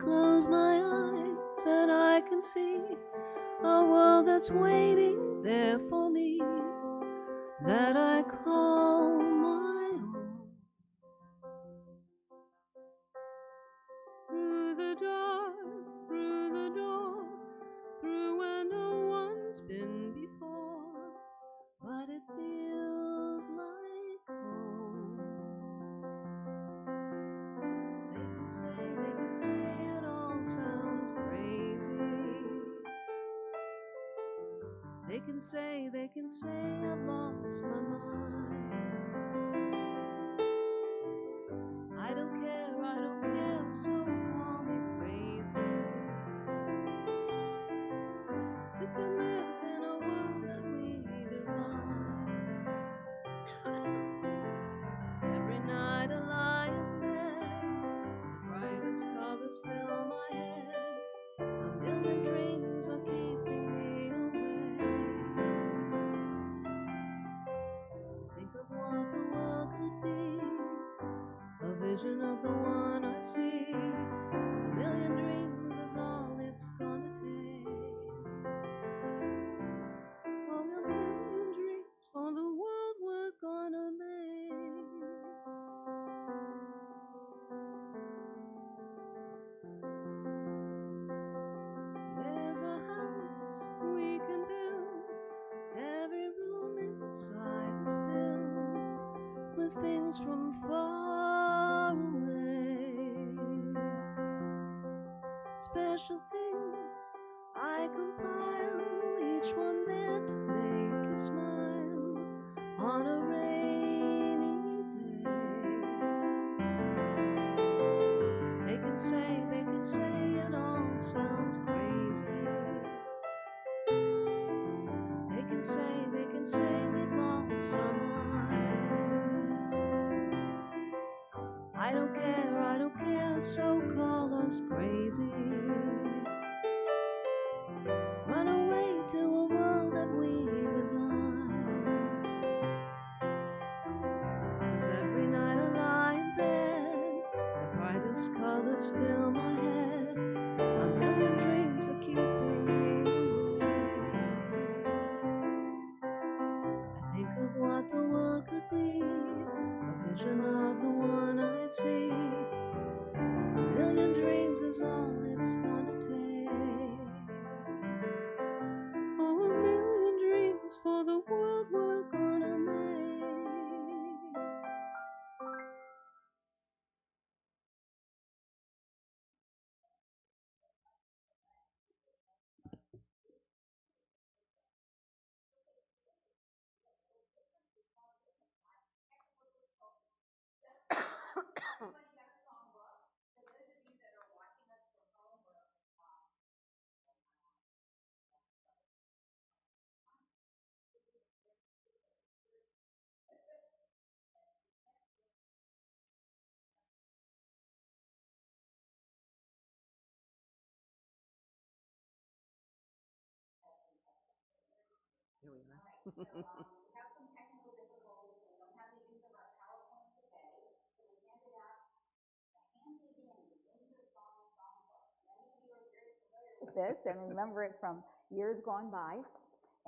close my eyes and I can see a world that's waiting there for me, that I call my own. Through the dark, through the door, through where no one's been before, but it feels like home. They can say it all sounds crazy. They can say I've lost my mind. I don't care, so call me crazy. We can live in a world that we design. 'Cause every night I lie in bed, the brightest colors fill my head. A million dreams are keeping me awake. Think of what the world could be, a vision of the one I see. A million dreams is all it's gonna take. Oh, a million dreams for the world we're gonna make. There's a house we can build. Every room inside is filled with things from far away. Special things I compile, each one there to make you smile on a rainy day. They can say it all sounds crazy. They can say we've lost our minds. I don't care, so call us crazy. Run away to a world that we design. 'Cause every night I lie in bed, the brightest colors fill my head. A million dreams are keeping me awake. I think of what the world could be, a vision of the one I see. A million dreams is all it's gonna take. Oh, a million dreams for the world we're gonna make. Here we are. We have some technical difficulties, so we don't have the use of our PowerPoint today. So we handed out a handy-dandy songbook. Many of you are very familiar with this and remember it from years gone by.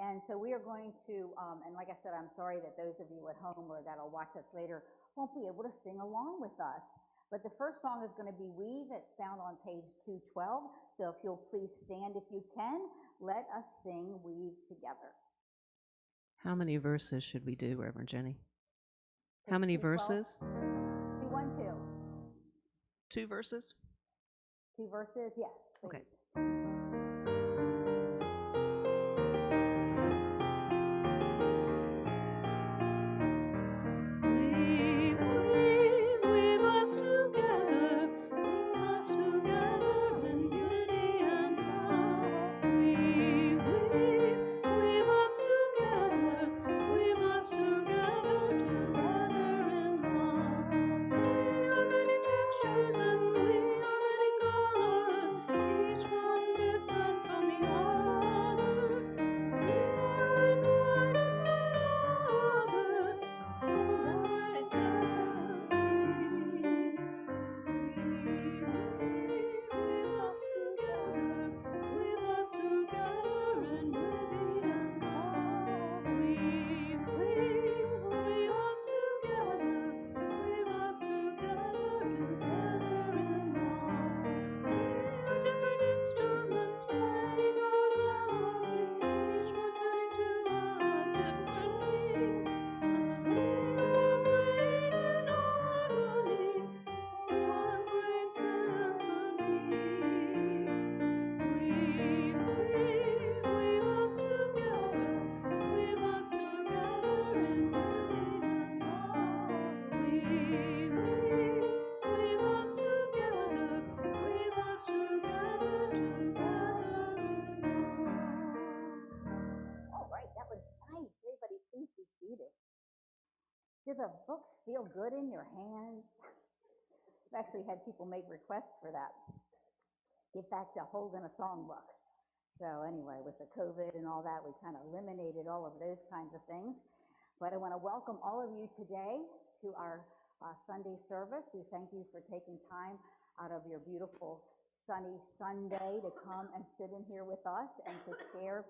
And so we are going to, and like I said, I'm sorry that those of you at home or that'll watch us later won't be able to sing along with us. But the first song is going to be Weave. It's found on page 212. So if you'll please stand if you can, let us sing Weave together. How many verses should we do, Reverend Jenny? How many verses? 212. 2 verses? 2 verses, yes. Please. Okay. Weave us together in unity and love. Weave us together in love. We are many textures and we are many colors, each one Do the books feel good in your hands? I've actually had people make requests for that. Get back to holding a songbook. So anyway, with the COVID and all that, we kind of eliminated all of those kinds of things. But I want to welcome all of you today to our Sunday service. We thank you for taking time out of your beautiful sunny Sunday to come and sit in here with us and to share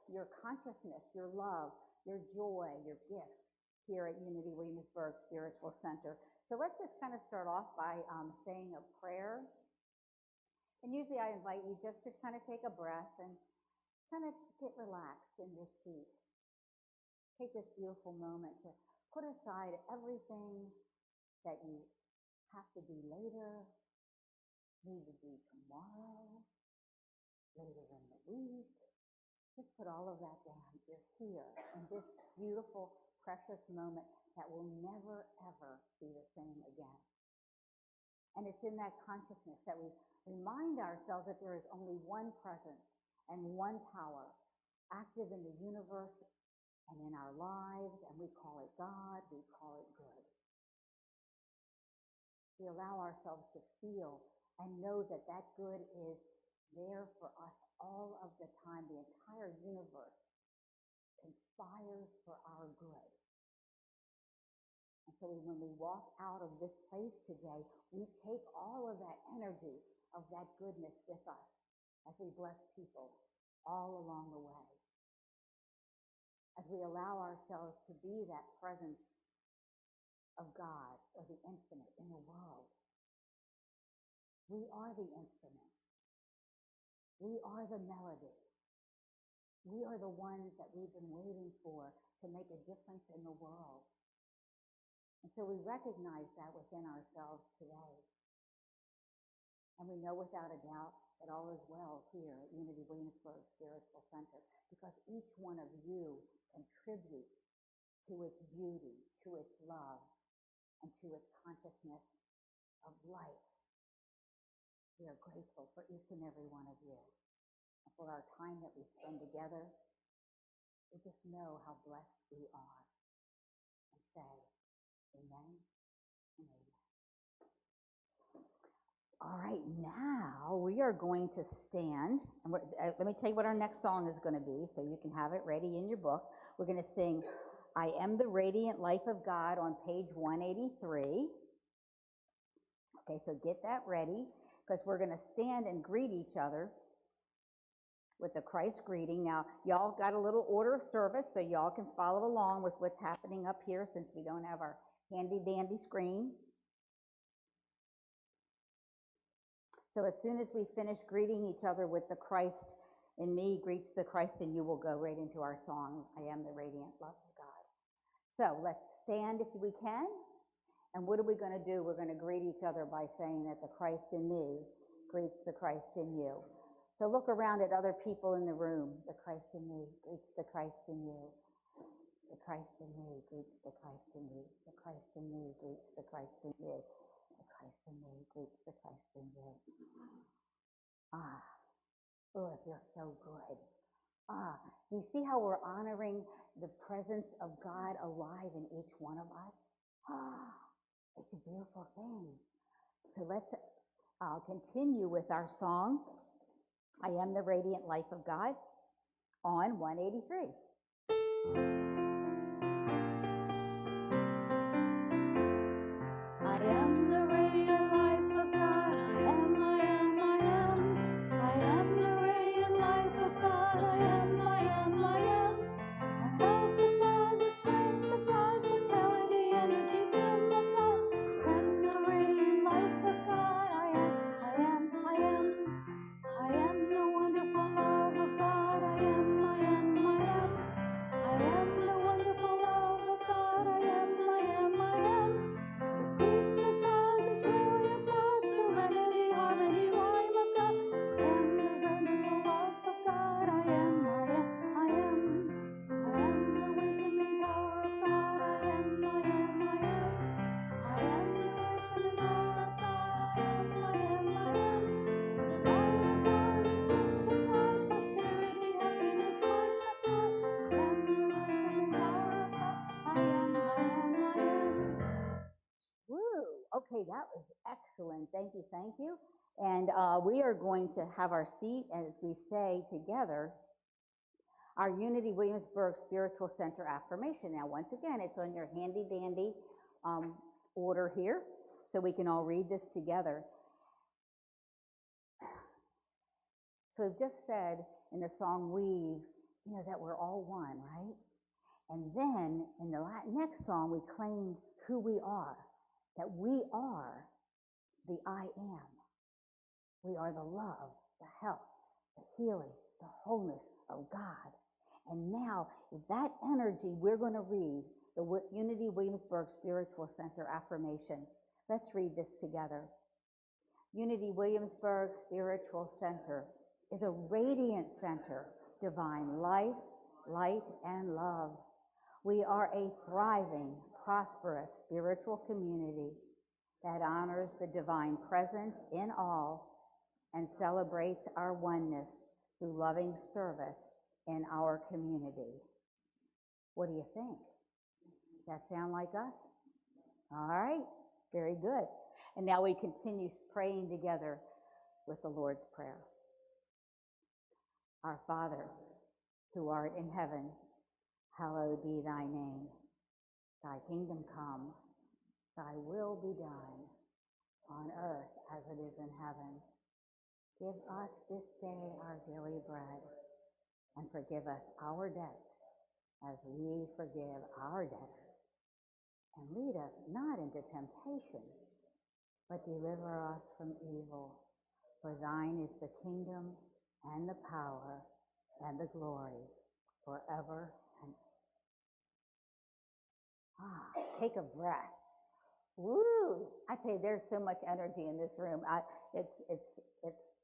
your consciousness, your love, your joy, your gifts here at Unity Williamsburg Spiritual Center. So let's just kind of start off by saying a prayer. And usually I invite you just to kind of take a breath and kind of get relaxed in this seat. Take this beautiful moment to put aside everything that you have to do later, need to do tomorrow, later in the week. Just put all of that down. You're here in this beautiful, precious moment that will never, ever be the same again. And it's in that consciousness that we remind ourselves that there is only one presence and one power active in the universe and in our lives, and we call it God, we call it good. We allow ourselves to feel and know that that good is there for us all of the time. The entire universe conspires for our good. And so when we walk out of this place today, we take all of that energy of that goodness with us as we bless people all along the way. As we allow ourselves to be that presence of God or the infinite in the world. We are the instruments. We are the melody. We are the ones that we've been waiting for to make a difference in the world. And so we recognize that within ourselves today. And we know without a doubt that all is well here at Unity Williamsburg Spiritual Center, because each one of you contributes to its beauty, to its love, and to its consciousness of life. We are grateful for each and every one of you and for our time that we spend together. We just know how blessed we are and say, amen and amen. All right, now we are going to stand. And let me tell you what our next song is going to be so you can have it ready in your book. We're going to sing I Am the Radiant Life of God on page 183. Okay, so get that ready because we're going to stand and greet each other with the Christ greeting. Now, y'all got a little order of service so y'all can follow along with what's happening up here since we don't have our handy-dandy screen. So as soon as we finish greeting each other with the Christ in me greets the Christ in you, we'll go right into our song, I Am the Radiant Love of God. So let's stand if we can. And what are we going to do? We're going to greet each other by saying that the Christ in me greets the Christ in you. So look around at other people in the room. The Christ in me greets the Christ in you. The Christ in me greets the Christ in you. The Christ in me greets the Christ in you. The Christ in me greets the Christ in you. Oh, it feels so good. Do you see how we're honoring the presence of God alive in each one of us? It's a beautiful thing. So let's continue with our song, I Am the Radiant Life of God, on 183. I am the radiant life of God. I am, I am, I am. I am the radiant life of God. I am, I am, I am. The health of God, the strength of God, vitality, energy, bloom of God. I am the radiant life of God. I am, I am, I am. I am the wonderful love of God. I am, I am, I am. I am Okay, that was excellent. Thank you, thank you. And we are going to have our seat as we say together our Unity Williamsburg Spiritual Center affirmation. Now, once again, it's on your handy dandy order here, so we can all read this together. So we've just said in the song Weave, that we're all one, right? And then in the next song, we claimed who we are, that we are the I am. We are the love, the health, the healing, the wholeness of God. And now, with that energy, we're going to read the Unity Williamsburg Spiritual Center affirmation. Let's read this together. Unity Williamsburg Spiritual Center is a radiant center, divine life, light, and love. We are a thriving, prosperous spiritual community that honors the divine presence in all and celebrates our oneness through loving service in our community. What do you think? Does that sound like us? All right, very good. And now we continue praying together with the Lord's Prayer. Our Father, who art in heaven, hallowed be thy name. Thy kingdom come, thy will be done, on earth as it is in heaven. Give us this day our daily bread, and forgive us our debts as we forgive our debtors. And lead us not into temptation, but deliver us from evil. For thine is the kingdom and the power and the glory forever and ever. Take a breath. Woo! I tell you, there's so much energy in this room. It's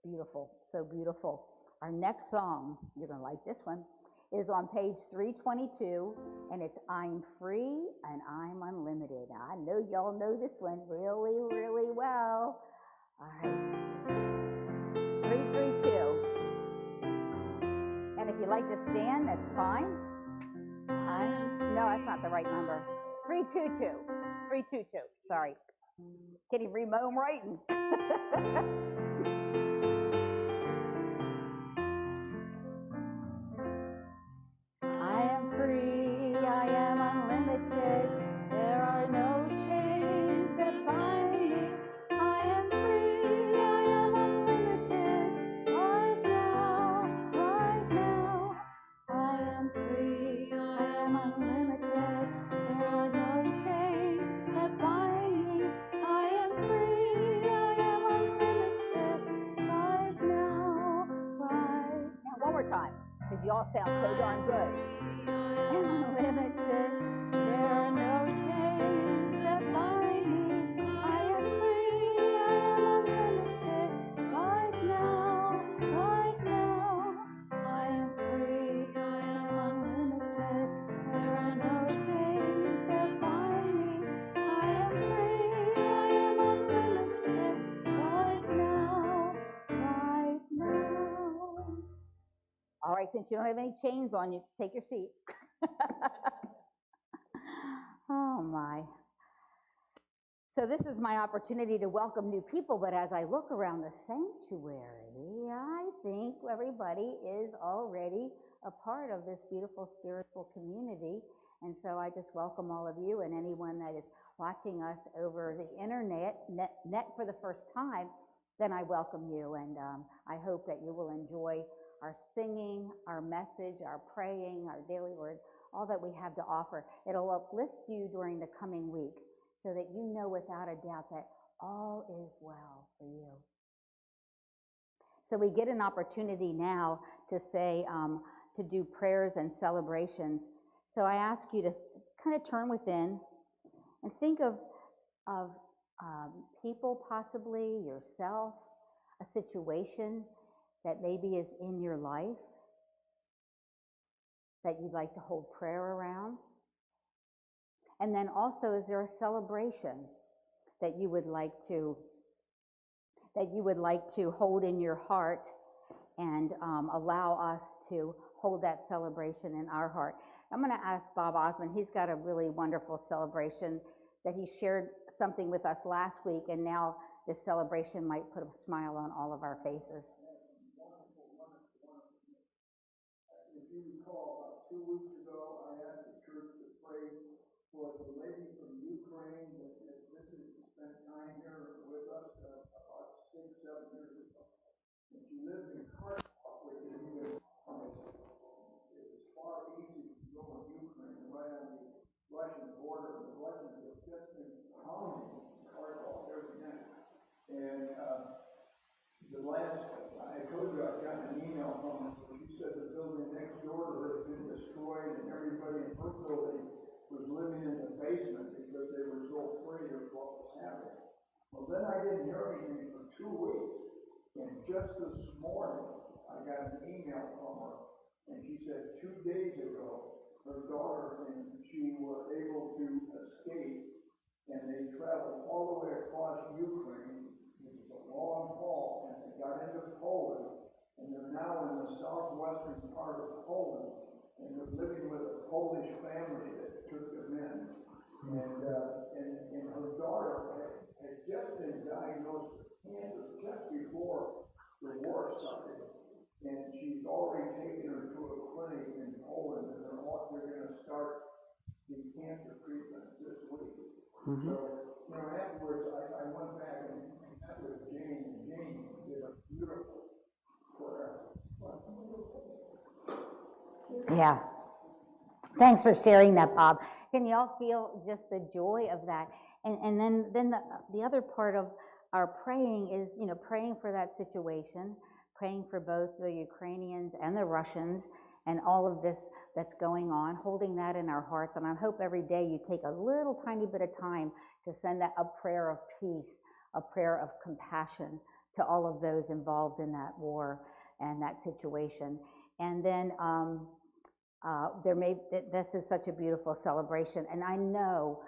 beautiful, so beautiful. Our next song, you're going to like this one, is on page 322, and it's I'm Free and I'm Unlimited. Now, I know y'all know this one really, really well. All right, 332. And if you like to stand, that's fine. No, that's not the right number. 322. 322. Sorry. Can you read my own writing? I am free, I am unlimited. There are no chains that bind me. I am free, I am unlimited. Right now, right now. I am free, I am unlimited. There are no chains that bind me. I am free, I am unlimited. Right now, right now. One more time, because you all sound so darn good. Unlimited, there are no chains that bind me. I am free, I am unlimited. Right now, right now. I am free, I am unlimited. There are no chains that bind me. I am free, I am unlimited. Right now, right now. All right, since you don't have any chains on you, take your seats. Oh my. So this is my opportunity to welcome new people, but as I look around the sanctuary, I think everybody is already a part of this beautiful spiritual community. And so I just welcome all of you, and anyone that is watching us over the internet for the first time, then I welcome you. And I hope that you will enjoy our singing, our message, our praying, our daily word, all that we have to offer. It'll uplift you during the coming week so that you know without a doubt that all is well for you. So we get an opportunity now to say, to do prayers and celebrations. So I ask you to kind of turn within and think of people, possibly yourself, a situation that maybe is in your life that you'd like to hold prayer around. And then also, is there a celebration that you would like to hold in your heart and allow us to hold that celebration in our heart? I'm going to ask Bob Osmond. He's got a really wonderful celebration that he shared something with us last week, and now this celebration might put a smile on all of our faces. If you recall, about 2 weeks ago, I asked the church to pray for the lady from Ukraine that visited to spend time here with us about 6, 7 years ago. And she lived in Kharkov, which is even it's far easy to go in Ukraine, right on the Russian border. The Russians have just been pounding Kharkov every night. And the last, I told you I got an email from her. She said the building next door to her had been destroyed, and everybody in her building was living in the basement because they were so afraid of what was happening. Well, then I didn't hear anything for 2 weeks, and just this morning I got an email from her, and she said 2 days ago her daughter and she were able to escape, and they traveled all the way across Ukraine. It was a long haul, and they got into Poland, and they're now in the southwestern part of Poland, and they're living with a Polish family that took them in. And her daughter had just been diagnosed with cancer just before the war started, and she's already taken her to a clinic in Poland, and they're going to start the cancer treatments this week. So, afterwards, I went back and met with Jane, and Jane did a beautiful prayer. Yeah. Thanks for sharing that, Bob. Can you all feel just the joy of that? And then the other part of our praying is, praying for that situation, praying for both the Ukrainians and the Russians and all of this that's going on, holding that in our hearts. And I hope every day you take a little tiny bit of time to send that a prayer of peace, a prayer of compassion to all of those involved in that war and that situation. And then this is such a beautiful celebration, and I know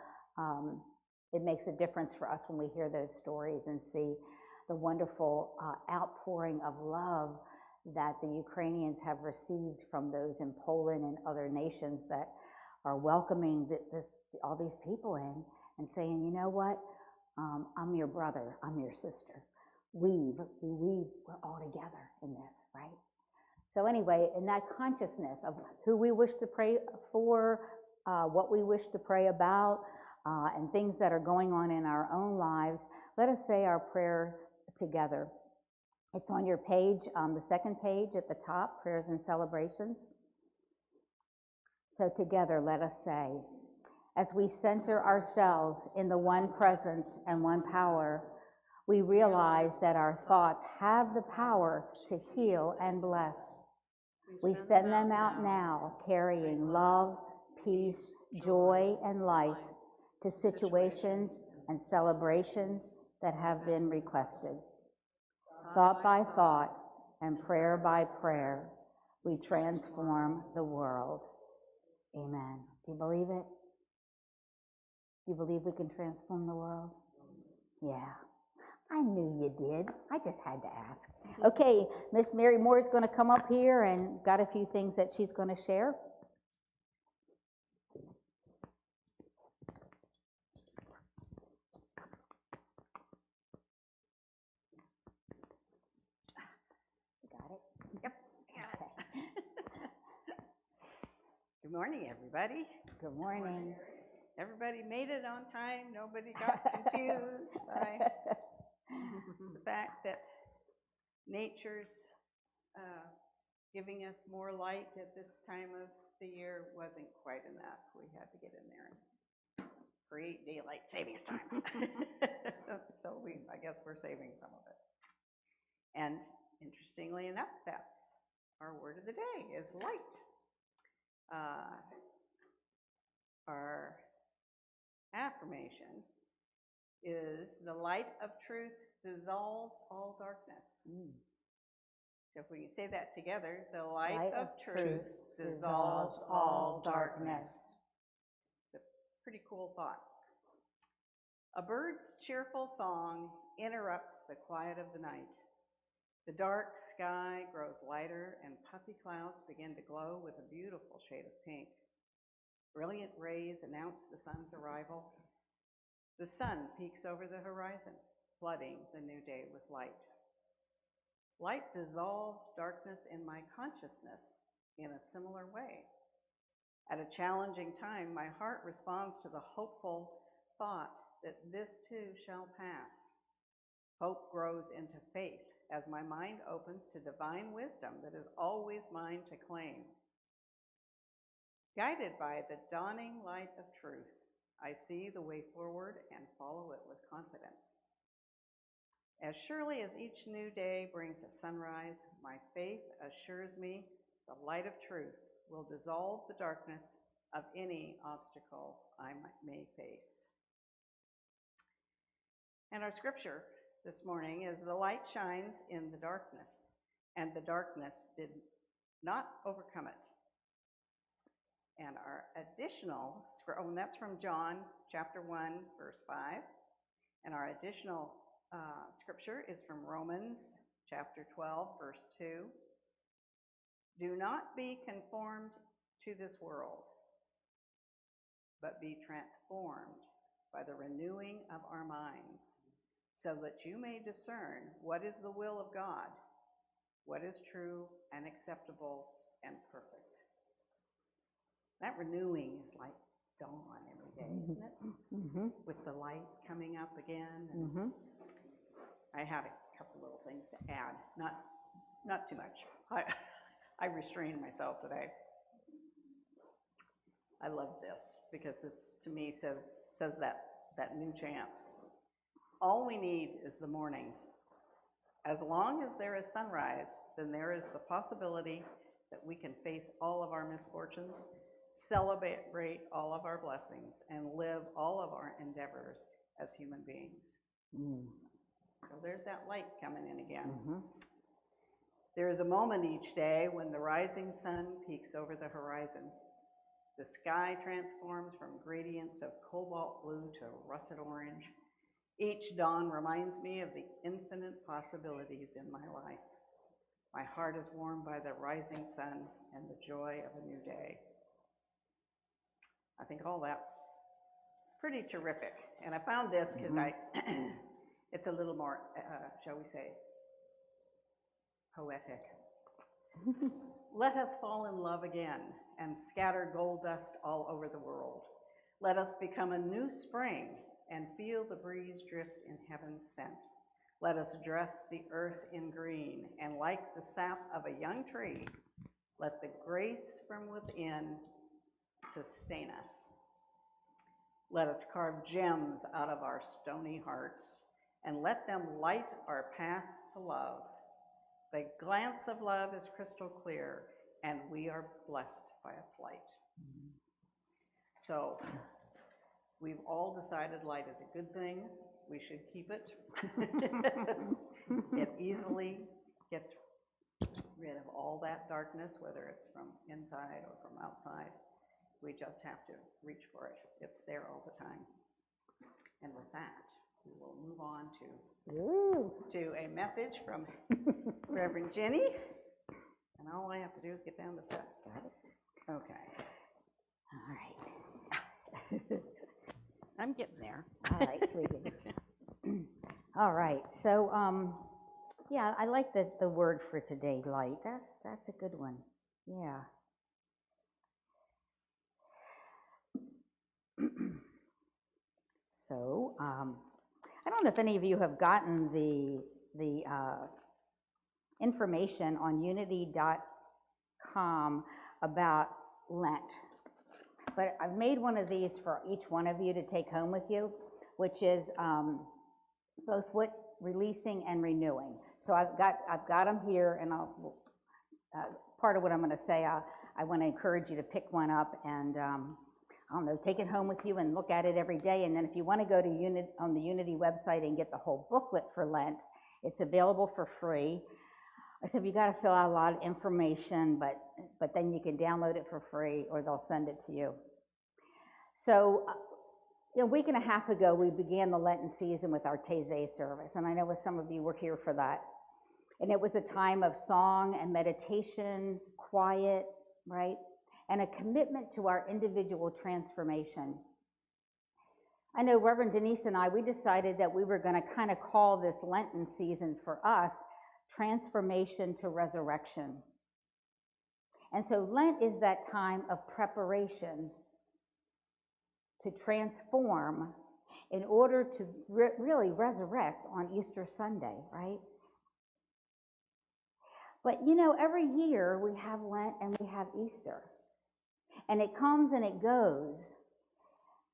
it makes a difference for us when we hear those stories and see the wonderful outpouring of love that the Ukrainians have received from those in Poland and other nations that are welcoming all these people in and saying, you know what, I'm your brother, I'm your sister. We're all together in this, right? So anyway, in that consciousness of who we wish to pray for, what we wish to pray about, and things that are going on in our own lives, let us say our prayer together. It's on your page, the second page at the top, Prayers and Celebrations. So together, let us say, as we center ourselves in the one presence and one power, we realize that our thoughts have the power to heal and bless. We send them out now, carrying love, peace, joy, and life to situations and celebrations that have been requested. Thought by thought and prayer by prayer, we transform the world. Amen. Do you believe it? Do you believe we can transform the world? Yeah. I knew you did. I just had to ask. Okay, Miss Mary Moore is going to come up here and got a few things that she's going to share. You got it? Yep, I got it. Good morning, everybody. Good morning. Everybody made it on time. Nobody got confused by the fact that nature's giving us more light at this time of the year wasn't quite enough. We had to get in there and create daylight savings time. So I guess we're saving some of it. And interestingly enough, that's our word of the day is light. Our affirmation is the light of truth dissolves all darkness. So if we can say that together, the light of truth dissolves all darkness. It's a pretty cool thought. A bird's cheerful song interrupts the quiet of the night. The dark sky grows lighter and puffy clouds begin to glow with a beautiful shade of pink. Brilliant rays announce the sun's arrival. The sun peeks over the horizon, flooding the new day with light. Light dissolves darkness in my consciousness in a similar way. At a challenging time, my heart responds to the hopeful thought that this too shall pass. Hope grows into faith as my mind opens to divine wisdom that is always mine to claim. Guided by the dawning light of truth, I see the way forward and follow it with confidence. As surely as each new day brings a sunrise, my faith assures me the light of truth will dissolve the darkness of any obstacle I may face. And our scripture this morning is, the light shines in the darkness, and the darkness did not overcome it. And our additional, and that's from John chapter 1, verse 5. And our additional scripture is from Romans chapter 12, verse 2. Do not be conformed to this world, but be transformed by the renewing of our minds, so that you may discern what is the will of God, what is true and acceptable and perfect. That renewing is like dawn every day, isn't it? Mm-hmm. With the light coming up again. And Mm-hmm. I had a couple little things to add, not too much. I restrained myself today. I love this because this, to me, says that new chance. All we need is the morning. As long as there is sunrise, then there is the possibility that we can face all of our misfortunes, celebrate all of our blessings, and live all of our endeavors as human beings. Mm. So there's that light coming in again. Mm-hmm. There is a moment each day when the rising sun peeks over the horizon. The sky transforms from gradients of cobalt blue to russet orange. Each dawn reminds me of the infinite possibilities in my life. My heart is warmed by the rising sun and the joy of a new day. I think all that's pretty terrific. And I found this because it's a little more, shall we say, poetic. Let us fall in love again and scatter gold dust all over the world. Let us become a new spring and feel the breeze drift in heaven's scent. Let us dress the earth in green, and like the sap of a young tree, let the grace from within sustain us. Let us carve gems out of our stony hearts, and let them light our path to love. The glance of love is crystal clear, and we are blessed by its light. So, we've all decided light is a good thing. We should keep it. It easily gets rid of all that darkness, whether it's from inside or from outside. We just have to reach for it. It's there all the time. And with that, we will move on to a message from Reverend Jenny. And all I have to do is get down the steps. Got it? Okay. All right. I'm getting there. All right, sweetie. All right, so yeah, I like the word for today, light. That's a good one. Yeah. So I don't know if any of you have gotten the information on unity.com about Lent. But I've made one of these for each one of you to take home with you, which is both releasing and renewing. So I've got them here, and part of what I'm going to say, I want to encourage you to pick one up and I don't know, take it home with you and look at it every day. And then if you want to go to on the Unity website and get the whole booklet for Lent, it's available for free. Except you got to fill out a lot of information, but then you can download it for free, or they'll send it to you. So a week and a half ago, we began the Lenten season with our Taize service, and I know some of you were here for that. And it was a time of song and meditation, quiet, right? And a commitment to our individual transformation. I know Reverend Denise and I, we decided that we were going to kind of call this Lenten season for us Transformation to Resurrection. And so Lent is that time of preparation to transform in order to really resurrect on Easter Sunday, right? But you know, every year we have Lent and we have Easter. And it comes and it goes.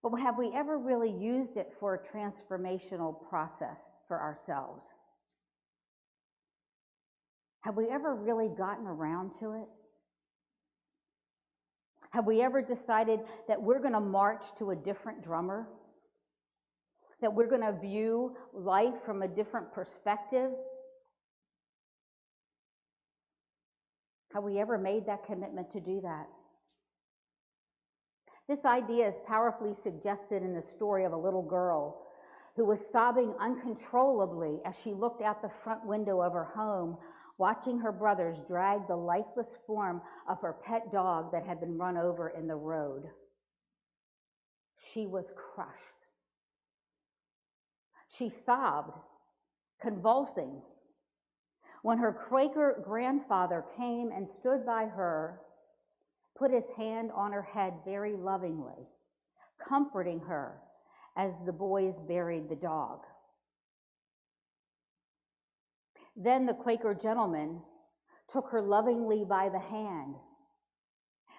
But have we ever really used it for a transformational process for ourselves? Have we ever really gotten around to it? Have we ever decided that we're going to march to a different drummer? That we're going to view life from a different perspective? Have we ever made that commitment to do that? This idea is powerfully suggested in the story of a little girl who was sobbing uncontrollably as she looked out the front window of her home, watching her brothers drag the lifeless form of her pet dog that had been run over in the road. She was crushed. She sobbed, convulsing, when her Quaker grandfather came and stood by her, put his hand on her head very lovingly, comforting her as the boys buried the dog. Then the Quaker gentleman took her lovingly by the hand,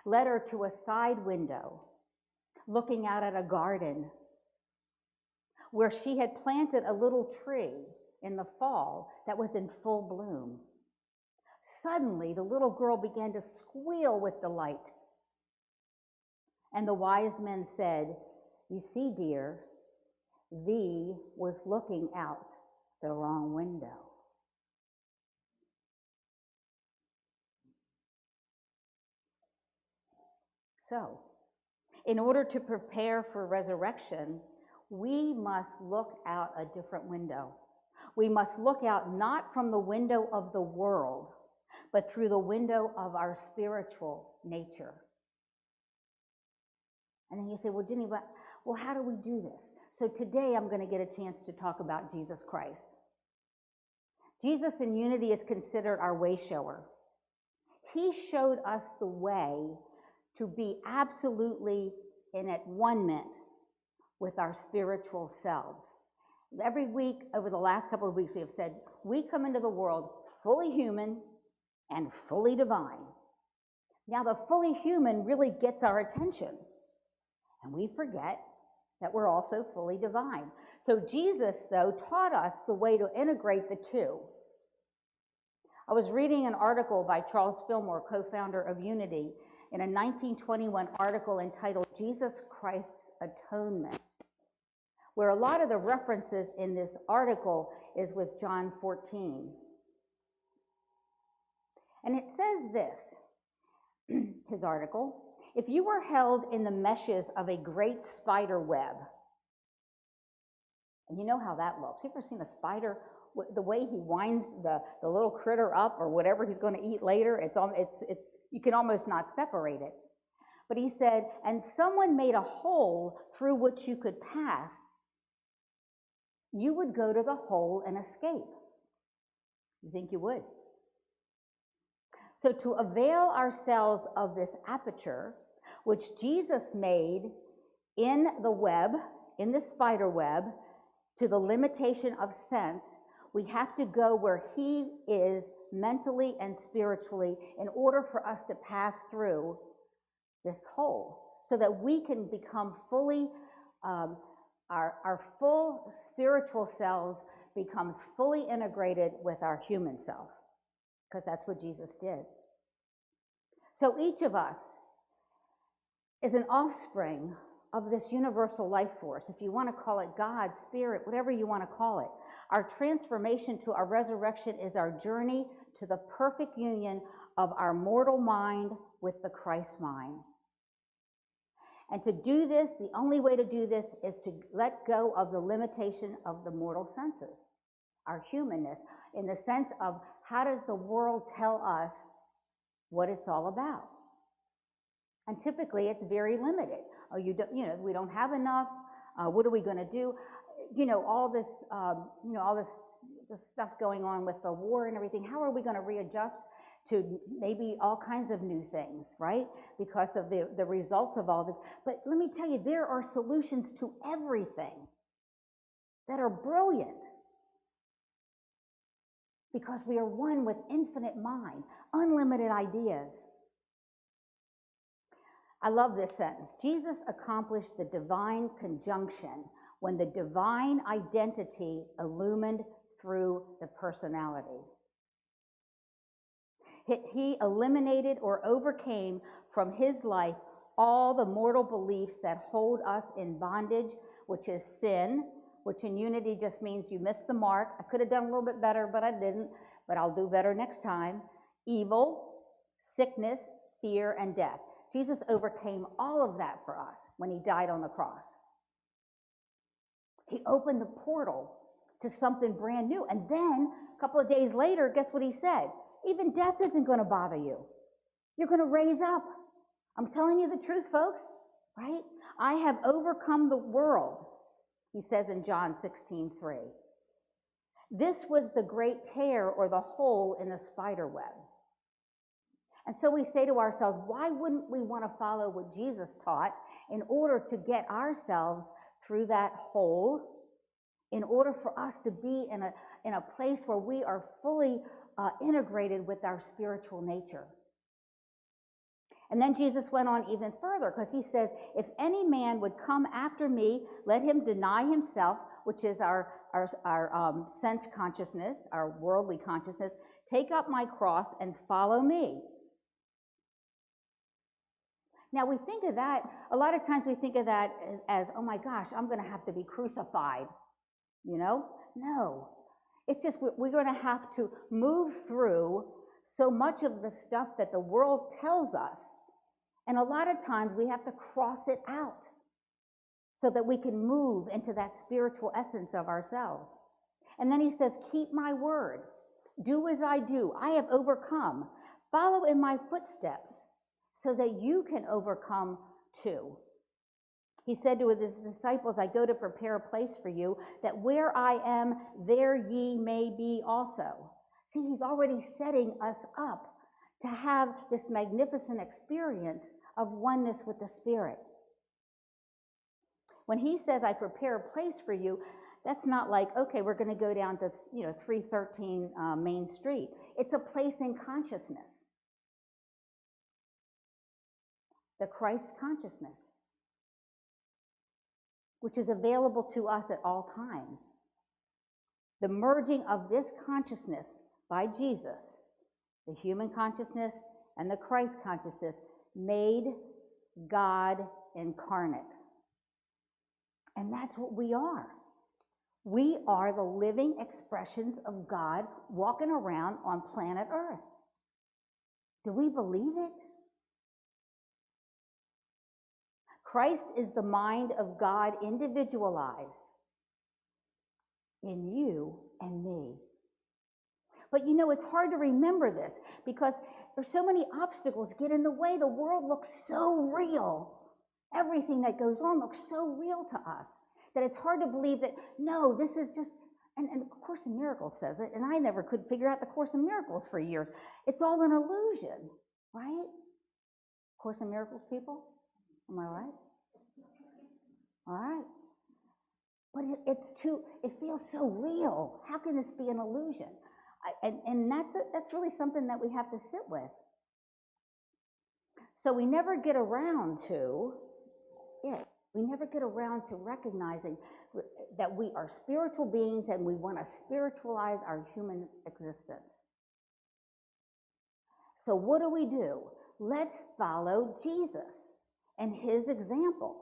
led her to a side window, looking out at a garden where she had planted a little tree in the fall that was in full bloom. Suddenly, the little girl began to squeal with delight. And the wise men said, "You see, dear, thee was looking out the wrong window." So, in order to prepare for resurrection, we must look out a different window. We must look out not from the window of the world, but through the window of our spiritual nature. And then you say, well, Jenny, well, how do we do this? So today I'm going to get a chance to talk about Jesus Christ. Jesus in unity is considered our way shower. He showed us the way to be absolutely in at one with our spiritual selves. Every week over the last couple of weeks we have said, we come into the world fully human and fully divine. Now the fully human really gets our attention, and we forget that we're also fully divine. So Jesus, though, taught us the way to integrate the two. I was reading an article by Charles Fillmore, co-founder of Unity, in a 1921 article entitled Jesus Christ's Atonement, where a lot of the references in this article is with John 14. And it says this, his article, if you were held in the meshes of a great spider web, and you know how that looks. You ever seen a spider, the way he winds the little critter up or whatever he's going to eat later, you can almost not separate it. But he said, and someone made a hole through which you could pass, you would go to the hole and escape. You think you would? So to avail ourselves of this aperture, which Jesus made in the web, in the spider web, to the limitation of sense, we have to go where he is mentally and spiritually in order for us to pass through this hole so that we can become fully, our full spiritual selves becomes fully integrated with our human self, because that's what Jesus did. So each of us is an offspring of this universal life force. If you want to call it God, Spirit, whatever you want to call it. Our transformation to our resurrection is our journey to the perfect union of our mortal mind with the Christ mind. And to do this, the only way to do this is to let go of the limitation of the mortal senses, our humanness, in the sense of how does the world tell us what it's all about? And typically it's very limited. Oh, we don't have enough. What are we going to do? All this, this stuff going on with the war and everything. How are we going to readjust to maybe all kinds of new things, right? Because of the results of all this. But let me tell you, there are solutions to everything that are brilliant because we are one with infinite mind, unlimited ideas. I love this sentence. Jesus accomplished the divine conjunction when the divine identity illumined through the personality. He eliminated or overcame from his life all the mortal beliefs that hold us in bondage, which is sin, which in unity just means you missed the mark. I could have done a little bit better, but I didn't, but I'll do better next time. Evil, sickness, fear, and death. Jesus overcame all of that for us when he died on the cross. He opened the portal to something brand new. And then, a couple of days later, guess what he said? Even death isn't going to bother you. You're going to raise up. I'm telling you the truth, folks, right? I have overcome the world, he says in John 16:3. This was the great tear or the hole in the spider web. And so we say to ourselves, why wouldn't we want to follow what Jesus taught in order to get ourselves through that hole, in order for us to be in a place where we are fully integrated with our spiritual nature? And then Jesus went on even further, because he says, if any man would come after me, let him deny himself, which is our sense consciousness, our worldly consciousness, take up my cross and follow me. Now we think of that, a lot of times we think of that as oh my gosh, I'm going to have to be crucified, No. It's just we're going to have to move through so much of the stuff that the world tells us. And a lot of times we have to cross it out so that we can move into that spiritual essence of ourselves. And then he says, keep my word. Do as I do. I have overcome. Follow in my footsteps so that you can overcome too. He said to his disciples, I go to prepare a place for you, that where I am, there ye may be also. See, he's already setting us up to have this magnificent experience of oneness with the Spirit. When he says, I prepare a place for you, that's not like, okay, we're going to go down to 313 Main Street. It's a place in consciousness. The Christ consciousness, which is available to us at all times. The merging of this consciousness by Jesus, the human consciousness and the Christ consciousness, made God incarnate. And that's what we are. We are the living expressions of God walking around on planet Earth. Do we believe it? Christ is the mind of God individualized in you and me. But it's hard to remember this because there's so many obstacles get in the way. The world looks so real. Everything that goes on looks so real to us that it's hard to believe that, no, this is just, and the Course in Miracles says it, and I never could figure out the Course in Miracles for years. It's all an illusion, right? Course in Miracles people? Am I right? All right. But it feels so real. How can this be an illusion? And that's really something that we have to sit with. So we never get around to recognizing that we are spiritual beings and we want to spiritualize our human existence. So what do? Let's follow Jesus and his example.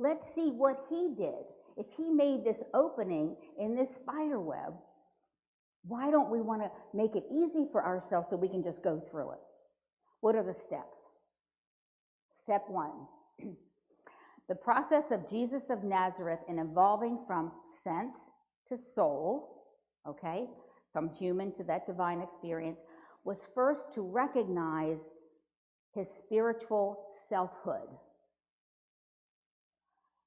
Let's see what he did. If he made this opening in this spider web, why don't we want to make it easy for ourselves so we can just go through it? What are the steps? Step 1. The process of Jesus of Nazareth in evolving from sense to soul, okay, from human to that divine experience, was first to recognize his spiritual selfhood.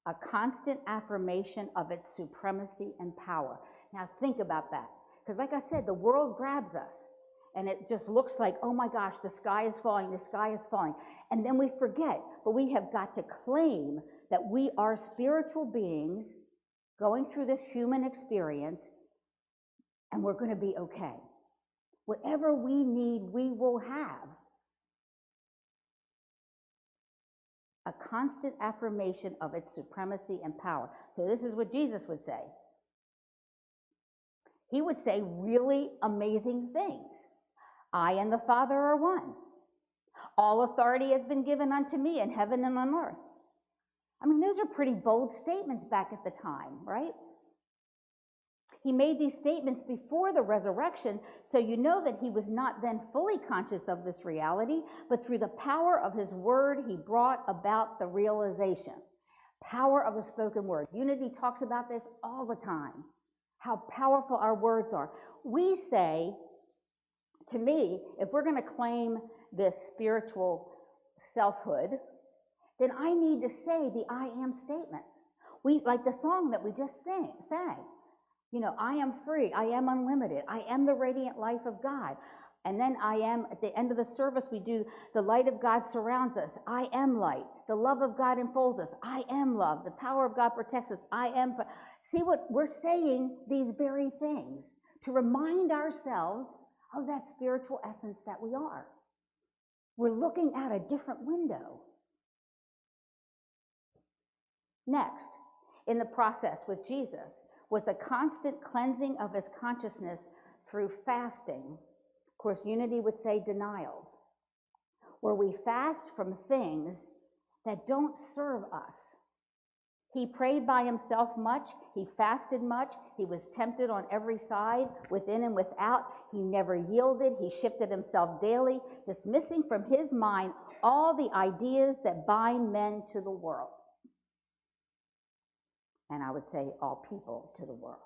a constant affirmation of its supremacy and power. Now think about that. Because like I said, the world grabs us and it just looks like, oh my gosh, the sky is falling, the sky is falling. And then we forget, but we have got to claim that we are spiritual beings going through this human experience, and we're going to be okay. Whatever we need, we will have. A constant affirmation of its supremacy and power. So this is what Jesus would say. He would say really amazing things. I and the Father are one. All authority has been given unto me in heaven and on earth. I mean, those are pretty bold statements back at the time, right? He made these statements before the resurrection, so you know that he was not then fully conscious of this reality, but through the power of his word, he brought about the realization. Power of the spoken word. Unity talks about this all the time, how powerful our words are. We say, to me, if we're going to claim this spiritual selfhood, then I need to say the I am statements. Like the song that we just sang. You know, I am free, I am unlimited, I am the radiant life of God. And then I am, at the end of the service, we do the light of God surrounds us. I am light. The love of God enfolds us. I am love. The power of God protects us. I am. See what we're saying, these very things, to remind ourselves of that spiritual essence that we are. We're looking at a different window. Next, in the process with Jesus, was a constant cleansing of his consciousness through fasting. Of course, Unity would say denials, where we fast from things that don't serve us. He prayed by himself much, he fasted much, he was tempted on every side, within and without. He never yielded, he shifted himself daily, dismissing from his mind all the ideas that bind men to the world. And I would say all people to the world.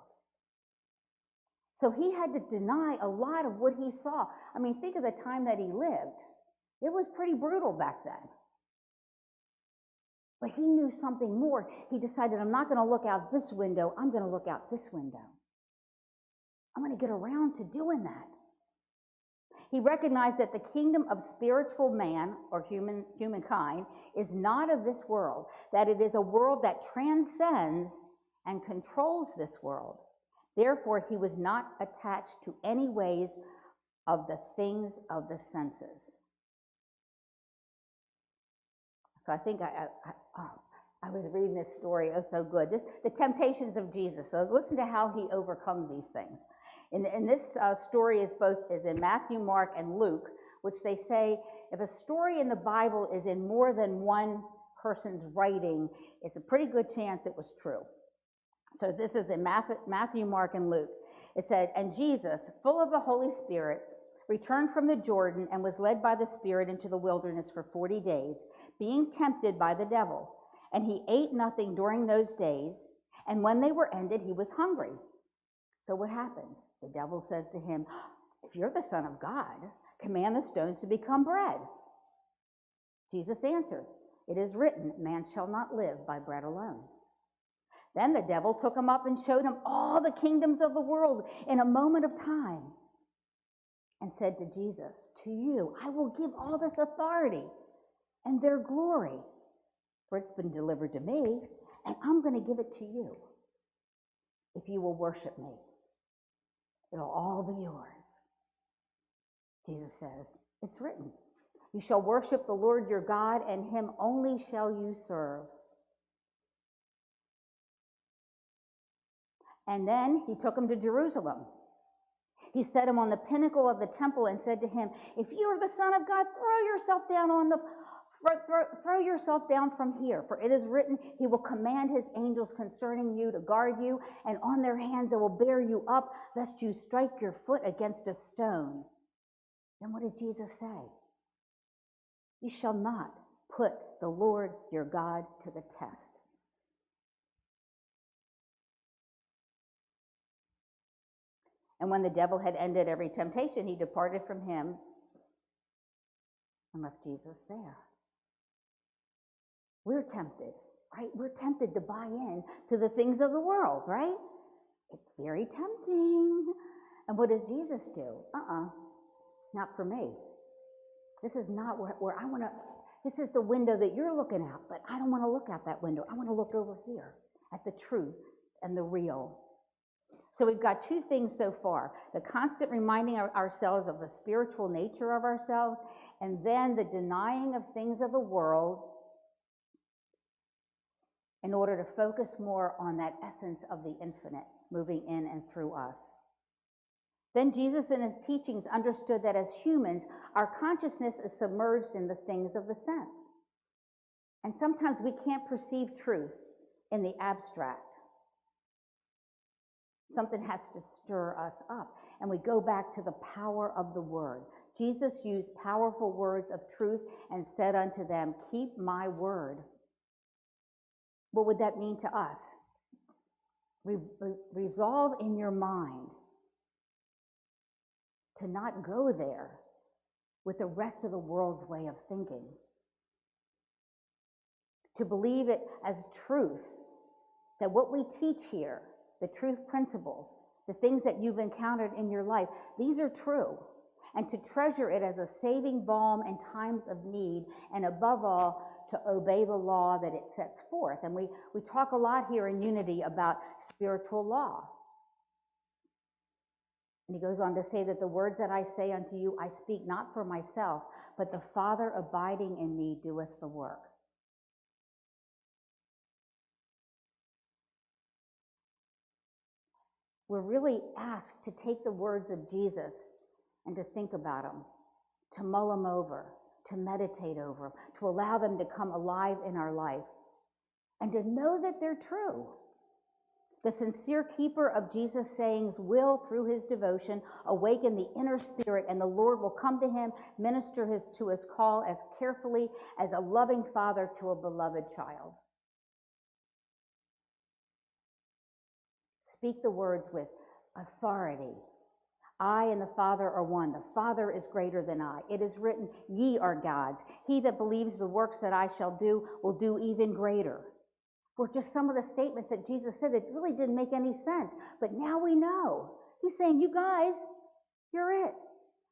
So he had to deny a lot of what he saw. I mean, think of the time that he lived. It was pretty brutal back then. But he knew something more. He decided, I'm not going to look out this window, I'm going to look out this window. I'm going to get around to doing that. He recognized that the kingdom of spiritual man, or humankind, is not of this world, that it is a world that transcends and controls this world. Therefore, he was not attached to any ways of the things of the senses. So I think I was reading this story, oh so good, the temptations of Jesus. So listen to how he overcomes these things. And this story is in Matthew, Mark, and Luke, which they say if a story in the Bible is in more than one person's writing, it's a pretty good chance it was true. So this is in Matthew, Mark, and Luke. It said, and Jesus, full of the Holy Spirit, returned from the Jordan and was led by the Spirit into the wilderness for 40 days, being tempted by the devil. And he ate nothing during those days, and when they were ended, he was hungry. So what happens? The devil says to him, if you're the Son of God, command the stones to become bread. Jesus answered, it is written, man shall not live by bread alone. Then the devil took him up and showed him all the kingdoms of the world in a moment of time, and said to Jesus, to you I will give all this authority and their glory, for it's been delivered to me, and I'm going to give it to you. If you will worship me, it'll all be yours. Jesus says, it's written, you shall worship the Lord your God, and him only shall you serve. And then he took him to Jerusalem. He set him on the pinnacle of the temple and said to him, if you are the Son of God, throw yourself down from here, for it is written, he will command his angels concerning you to guard you, and on their hands they will bear you up, lest you strike your foot against a stone. Then what did Jesus say? You shall not put the Lord your God to the test. And when the devil had ended every temptation, he departed from him and left Jesus there. We're tempted. right? We're tempted to buy in to the things of the world, right? It's very tempting. And what does Jesus do? Not for me. This is not where I want to, this is the window that you're looking at, but I don't want to look out that window. I want to look over here at the truth and the real. So we've got two things so far: the constant reminding ourselves of the spiritual nature of ourselves, and then the denying of things of the world in order to focus more on that essence of the infinite moving in and through us. Then Jesus in his teachings understood that as humans, our consciousness is submerged in the things of the sense. And sometimes we can't perceive truth in the abstract. Something has to stir us up. And we go back to the power of the word. Jesus used powerful words of truth and said unto them, "Keep my word." What would that mean to us? Resolve in your mind to not go there with the rest of the world's way of thinking. To believe it as truth, that what we teach here, the truth principles, the things that you've encountered in your life, these are true. And to treasure it as a saving balm in times of need, and above all, to obey the law that it sets forth. And we talk a lot here in Unity about spiritual law. And he goes on to say that the words that I say unto you, I speak not for myself, but the Father abiding in me doeth the work. We're really asked to take the words of Jesus and to think about them, to mull them over, to meditate over them, to allow them to come alive in our life, and to know that they're true. The sincere keeper of Jesus' sayings will, through his devotion, awaken the inner spirit, and the Lord will come to him, minister to his call as carefully as a loving father to a beloved child. Speak the words with authority. I and the Father are one. The Father is greater than I. It is written, ye are gods. He that believes the works that I shall do will do even greater. Were just some of the statements that Jesus said that really didn't make any sense. But now we know. He's saying, you guys, you're it.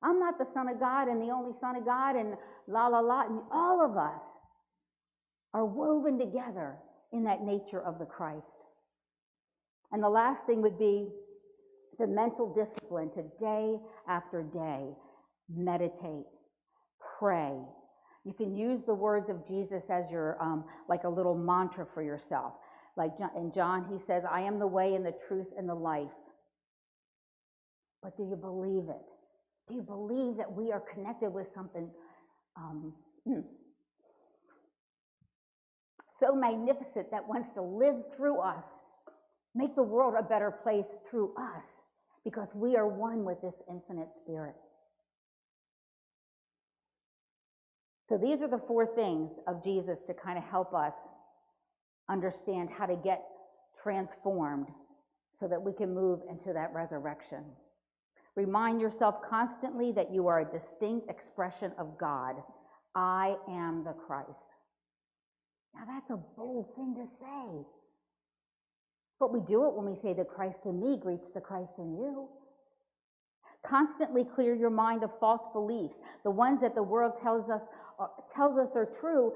I'm not the Son of God and the only Son of God and la, la, la. And all of us are woven together in that nature of the Christ. And the last thing would be the mental discipline to day after day meditate, pray. You can use the words of Jesus as your, like a little mantra for yourself. Like in John, he says, I am the way and the truth and the life. But do you believe it? Do you believe that we are connected with something so magnificent that wants to live through us, make the world a better place through us, because we are one with this infinite spirit? So these are the four things of Jesus to kind of help us understand how to get transformed so that we can move into that resurrection. Remind yourself constantly that you are a distinct expression of God. I am the Christ. Now that's a bold thing to say. But we do it when we say the Christ in me greets the Christ in you. Constantly clear your mind of false beliefs, the ones that the world tells us are true,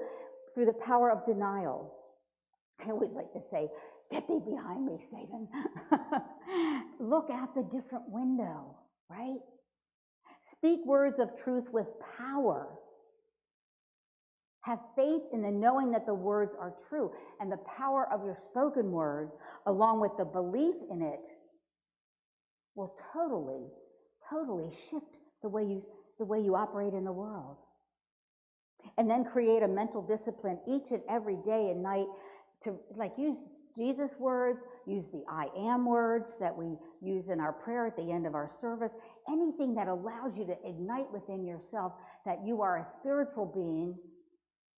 through the power of denial. I always like to say, get thee behind me, Satan. Look at the different window, right? Speak words of truth with power. Have faith in the knowing that the words are true, and the power of your spoken word, along with the belief in it, will totally shift the way you operate in the world. And then create a mental discipline each and every day and night to use Jesus' words, use the I am words that we use in our prayer at the end of our service, anything that allows you to ignite within yourself that you are a spiritual being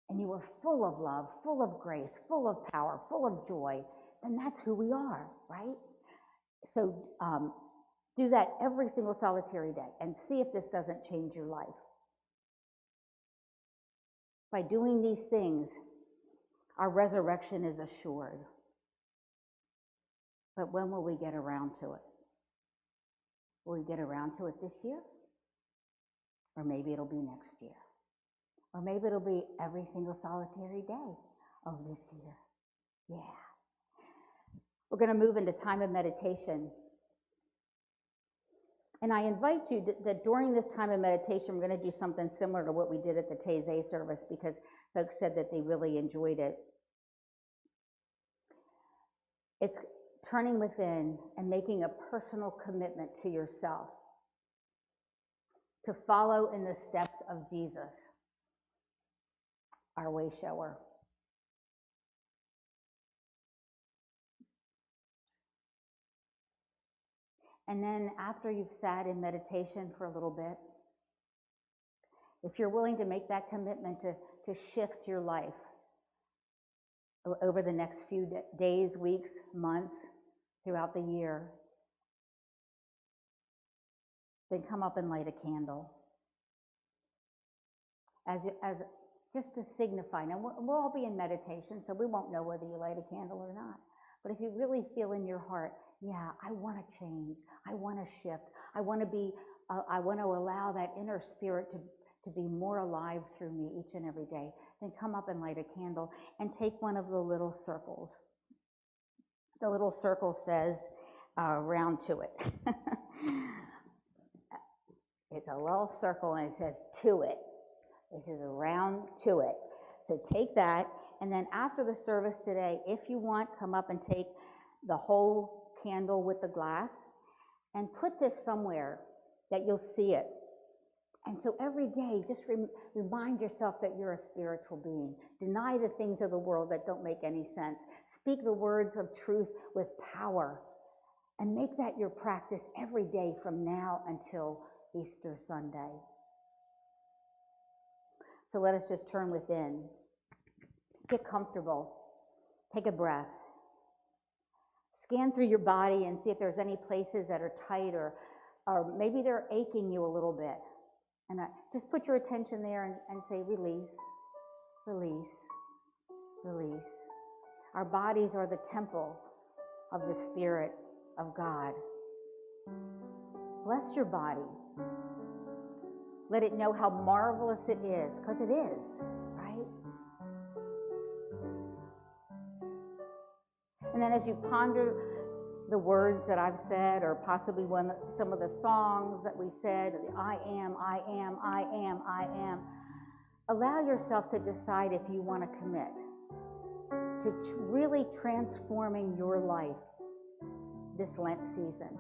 and you are full of love, full of grace, full of power, full of joy, then that's who we are, right? So do that every single solitary day and see if this doesn't change your life. By doing these things, Our resurrection is assured. But when will we get around to it? Will we get around to it this year? Or maybe it'll be next year. Or maybe it'll be every single solitary day of this year. Yeah. We're going to move into time of meditation. And I invite you that during this time of meditation, we're going to do something similar to what we did at the Taize service, because folks said that they really enjoyed it. It's turning within and making a personal commitment to yourself to follow in the steps of Jesus, our way shower. And then after you've sat in meditation for a little bit, if you're willing to make that commitment to shift your life over the next few days, weeks, months, throughout the year, then come up and light a candle. As just to signify. Now, we'll all be in meditation, so we won't know whether you light a candle or not. But if you really feel in your heart, yeah, I want to change, I want to shift, I want to allow that inner spirit to be more alive through me each and every day, then come up and light a candle and take one of the little circles. The little circle says, round to it. It's a little circle and it says, to it. This is around to it. So take that, and then after the service today, if you want, come up and take the whole candle with the glass and put this somewhere that you'll see it. And so every day, just remind yourself that you're a spiritual being. Deny the things of the world that don't make any sense. Speak the words of truth with power. And make that your practice every day from now until Easter Sunday. So let us just turn within. Get comfortable. Take a breath. Scan through your body and see if there's any places that are tight or maybe they're aching you a little bit. And just put your attention there and say, release, release, release. Our bodies are the temple of the Spirit of God. Bless your body. Let it know how marvelous it is, because it is, right? And then as you ponder the words that I've said, or possibly some of the songs that we said, I am, I am, I am, I am, allow yourself to decide if you want to commit to really transforming your life this Lent season,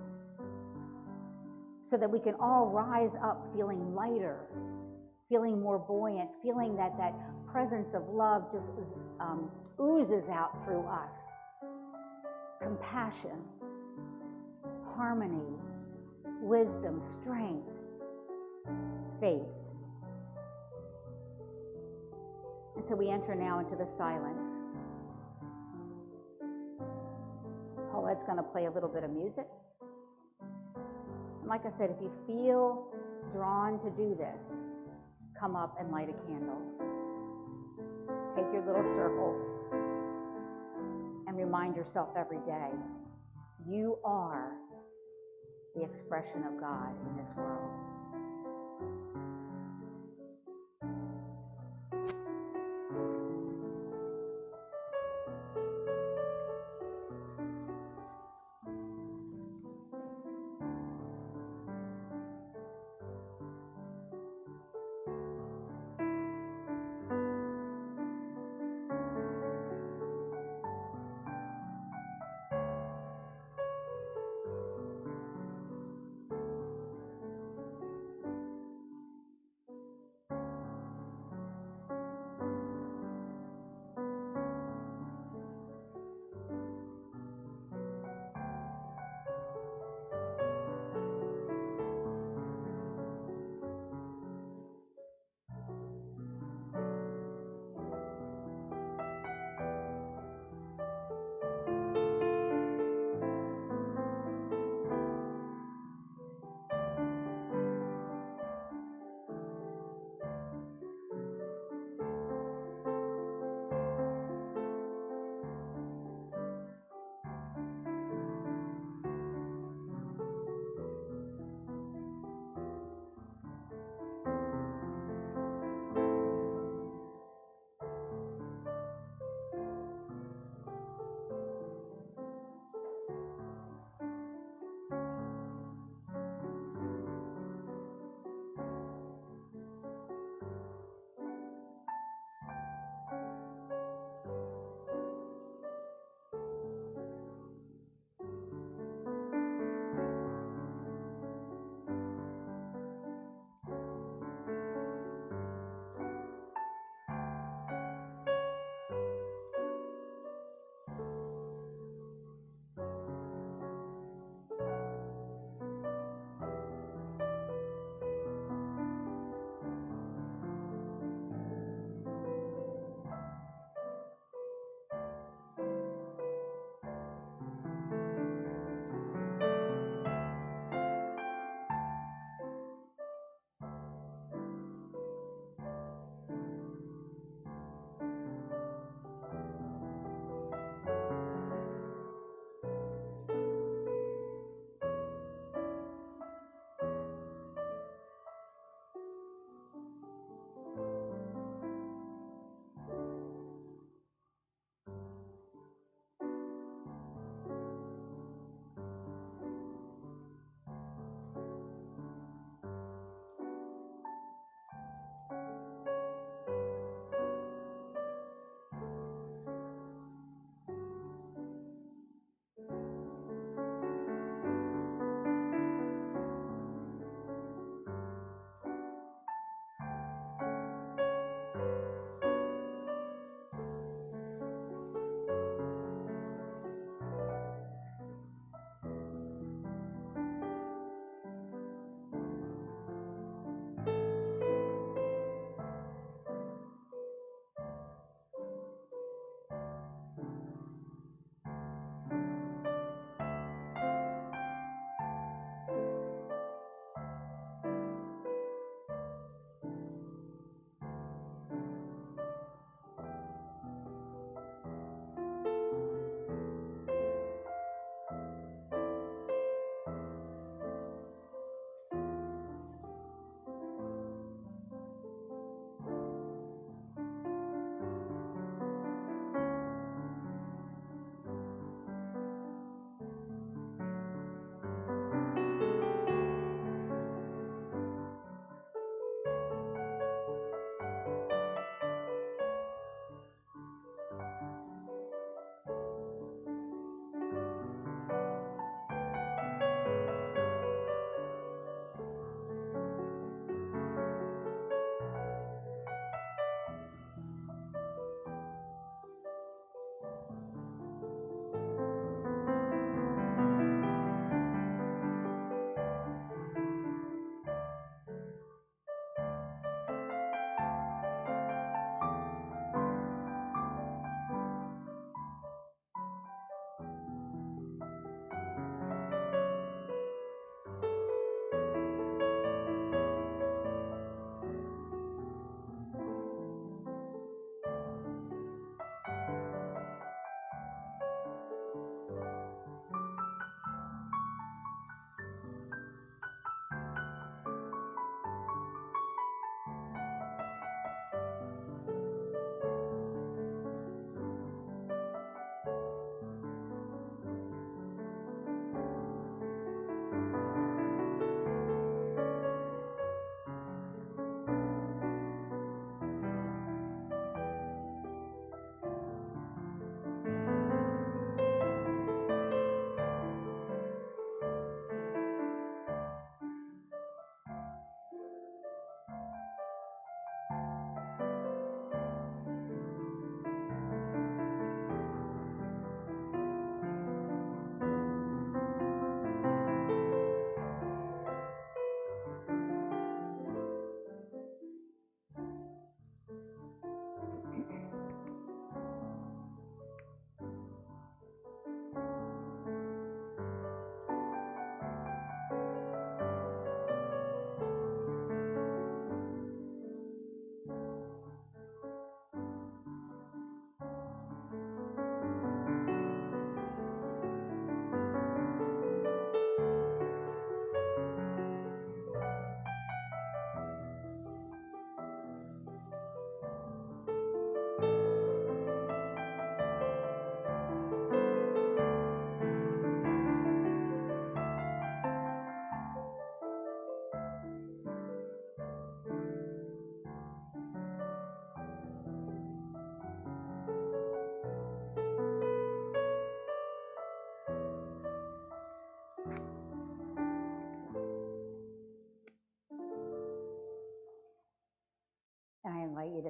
so that we can all rise up feeling lighter, feeling more buoyant, feeling that presence of love just oozes out through us. Compassion, harmony, wisdom, strength, faith. And so we enter now into the silence. Paulette's going to play a little bit of music. And like I said, if you feel drawn to do this, come up and light a candle. Take your little circle and remind yourself every day, you are the expression of God in this world.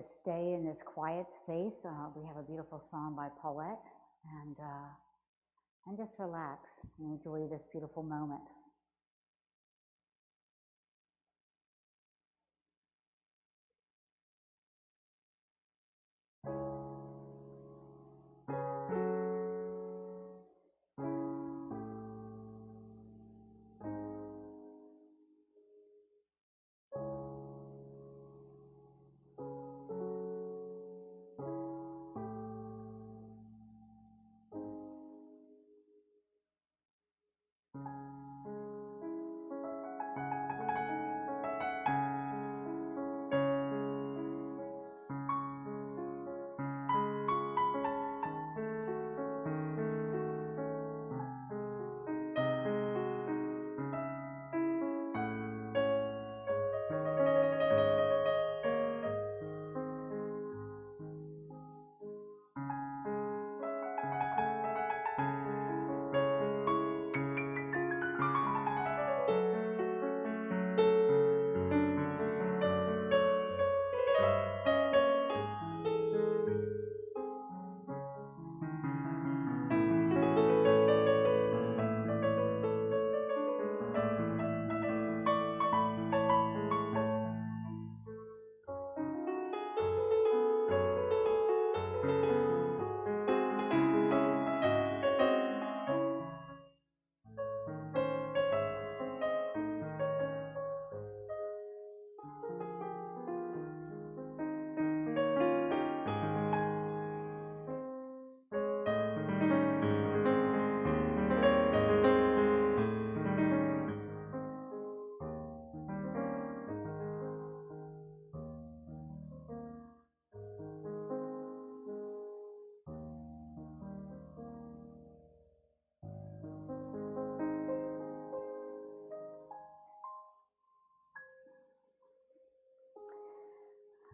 to stay in this quiet space. We have a beautiful song by Paulette, and just relax and enjoy this beautiful moment.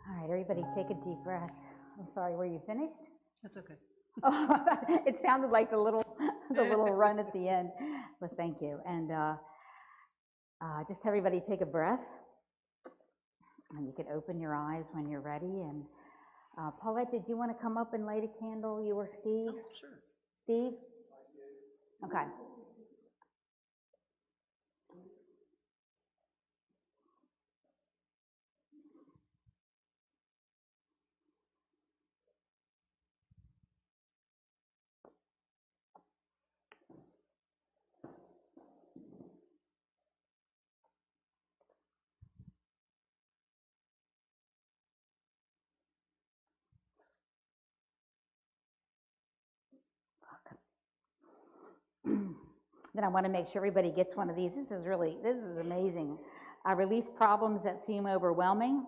All right, everybody take a deep breath. I'm sorry, were you finished? That's okay. Oh, it sounded like the little run at the end, but thank you. And just everybody take a breath, and you can open your eyes when you're ready. And Paulette, did you want to come up and light a candle? You or Steve? Oh, sure. Steve? Okay. Then I want to make sure everybody gets one of these. This is amazing. I release problems that seem overwhelming.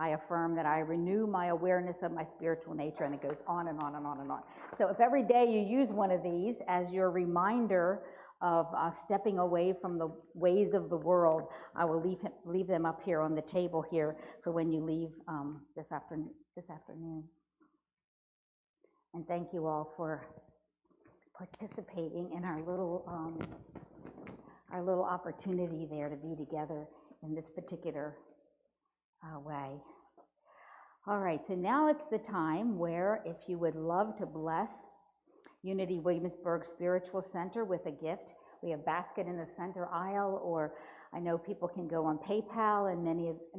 I affirm that I renew my awareness of my spiritual nature, and it goes on and on and on and on. So if every day you use one of these as your reminder of stepping away from the ways of the world, I will leave them up here on the table here for when you leave this afternoon. And thank you all for participating in our little opportunity there to be together in this particular way. All right, so now it's the time where, if you would love to bless Unity Williamsburg Spiritual Center with a gift, we have a basket in the center aisle, or I know people can go on PayPal, and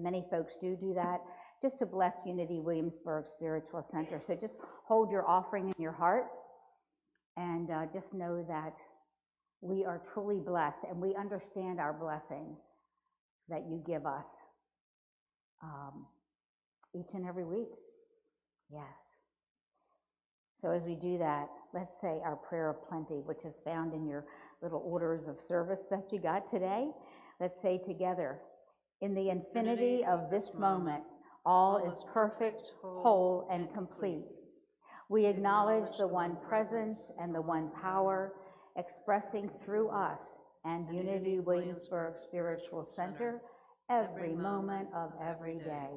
many folks do that, just to bless Unity Williamsburg Spiritual Center. So just hold your offering in your heart, and just know that we are truly blessed, and we understand our blessing that you give us each and every week. Yes. So as we do that, let's say our prayer of plenty, which is found in your little orders of service that you got today. Let's say together, in the infinity of this moment, all is perfect, whole, and complete. We acknowledge the one presence and the one power expressing through us and Unity Williamsburg Spiritual Center every moment of every day.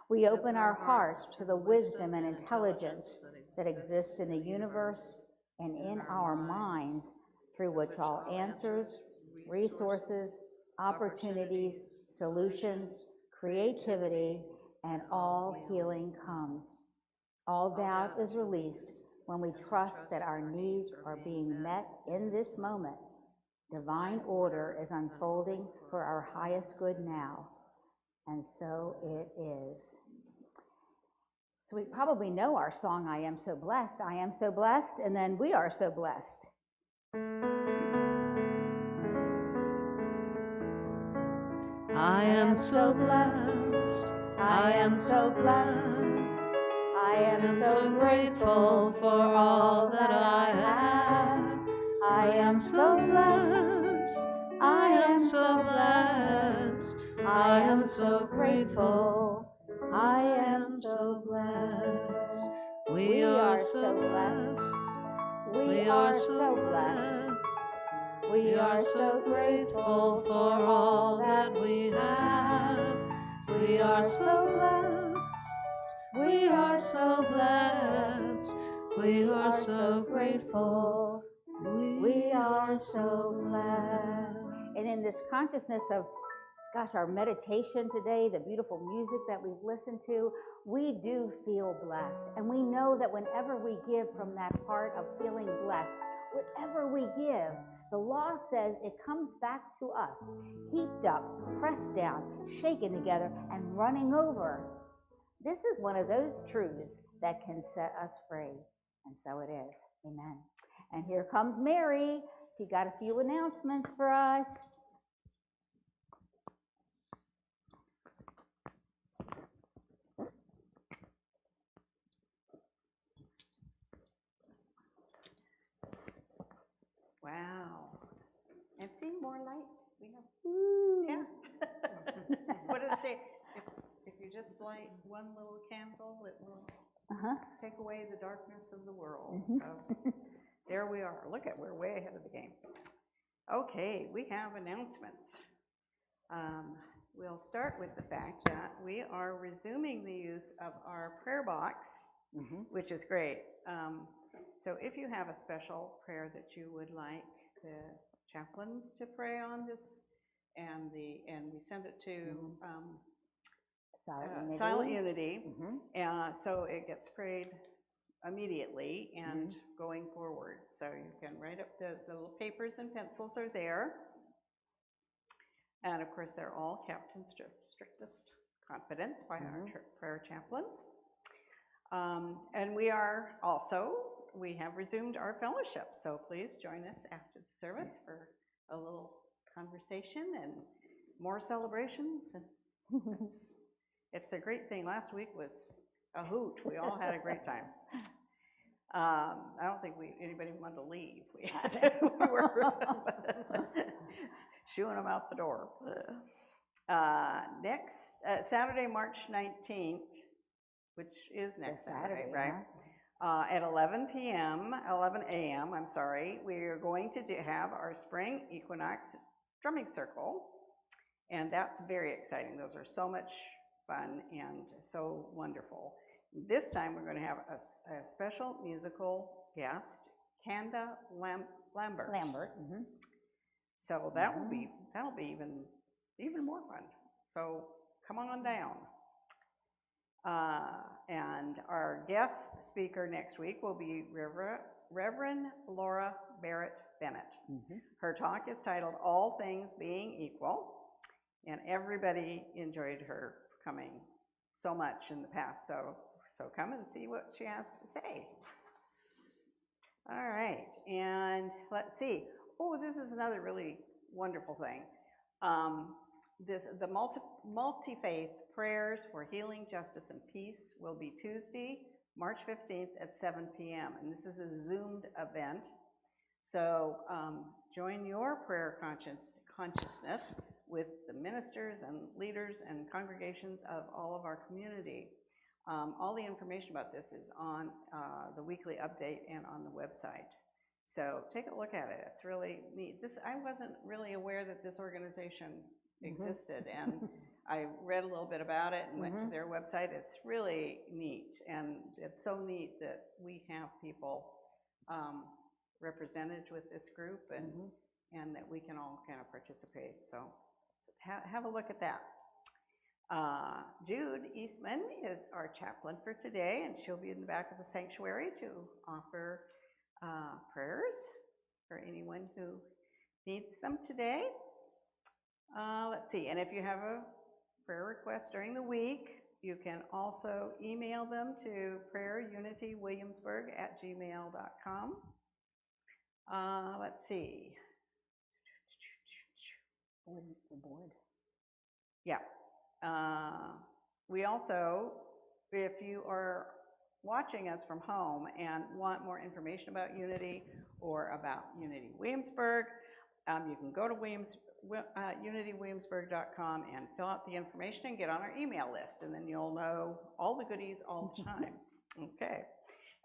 We open our hearts to the wisdom and intelligence that exist in the universe and in our minds, through which all answers, resources, opportunities, solutions, creativity, and all healing comes. All doubt is released when we trust that our needs are being met in this moment. Divine order is unfolding for our highest good now, and so it is. So we probably know our song, I Am So Blessed. I am so blessed, and then we are so blessed. I am so blessed. I am so blessed. I am so grateful for all that I have. I am so blessed. I am so blessed. I am so grateful. I am so blessed. We are so blessed. We are so blessed. We are so grateful for all that we have. We are so blessed. We are so blessed. We are so grateful. We are so blessed. And in this consciousness of, gosh, our meditation today, the beautiful music that we've listened to, we do feel blessed. And we know that whenever we give from that heart of feeling blessed, whatever we give, the law says it comes back to us, heaped up, pressed down, shaken together, and running over. This is one of those truths that can set us free. And so it is. Amen. And here comes Mary. She got a few announcements for us. Wow. And see, more light. We have, yeah. What does it say? If you just light one little candle, it will take away the darkness of the world. So there we are. Look at, we're way ahead of the game. Okay, we have announcements. We'll start with the fact that we are resuming the use of our prayer box, which is great. So if you have a special prayer that you would like the chaplains to pray on this, and we send it to Silent Unity, so it gets prayed immediately and going forward. So you can write up the little papers and pencils are there. And of course, they're all kept in strictest confidence by our prayer chaplains. And we have resumed our fellowship. So please join us after the service for a little conversation and more celebrations. And it's a great thing. Last week was a hoot. We all had a great time. I don't think anybody wanted to leave. We were shooing them out the door. Next Saturday, March 19th, which is next Saturday, right? At 11 a.m., I'm sorry, we are going to have our spring equinox drumming circle, and that's very exciting. Those are so much fun and so wonderful. This time we're going to have a special musical guest, Kanda Lambert. So that'll be even more fun. So come on down. And our guest speaker next week will be Reverend Laura Barrett Bennett. Her talk is titled All Things Being Equal, and everybody enjoyed her coming so much in the past. So come and see what she has to say. All right, and let's see. Oh, this is another really wonderful thing. The multi-faith prayers for healing, justice, and peace will be Tuesday, March 15th at 7 p.m. And this is a Zoomed event. So join your prayer consciousness with the ministers and leaders and congregations of all of our community. All the information about this is on the weekly update and on the website. So take a look at it. It's really neat. I wasn't really aware that this organization existed, and I read a little bit about it and went to their website. It's really neat, and it's so neat that we have people represented with this group, and that we can all kind of participate. So have a look at that. Jude Eastman is our chaplain for today, and she'll be in the back of the sanctuary to offer prayers for anyone who needs them today. Let's see, and if you have a prayer request during the week, you can also email them to prayerunitywilliamsburg@gmail.com. Let's see. Board. Yeah. We also, if you are watching us from home and want more information about Unity or about Unity Williamsburg, you can go to unitywilliamsburg.com and fill out the information and get on our email list, and then you'll know all the goodies all the time. Okay.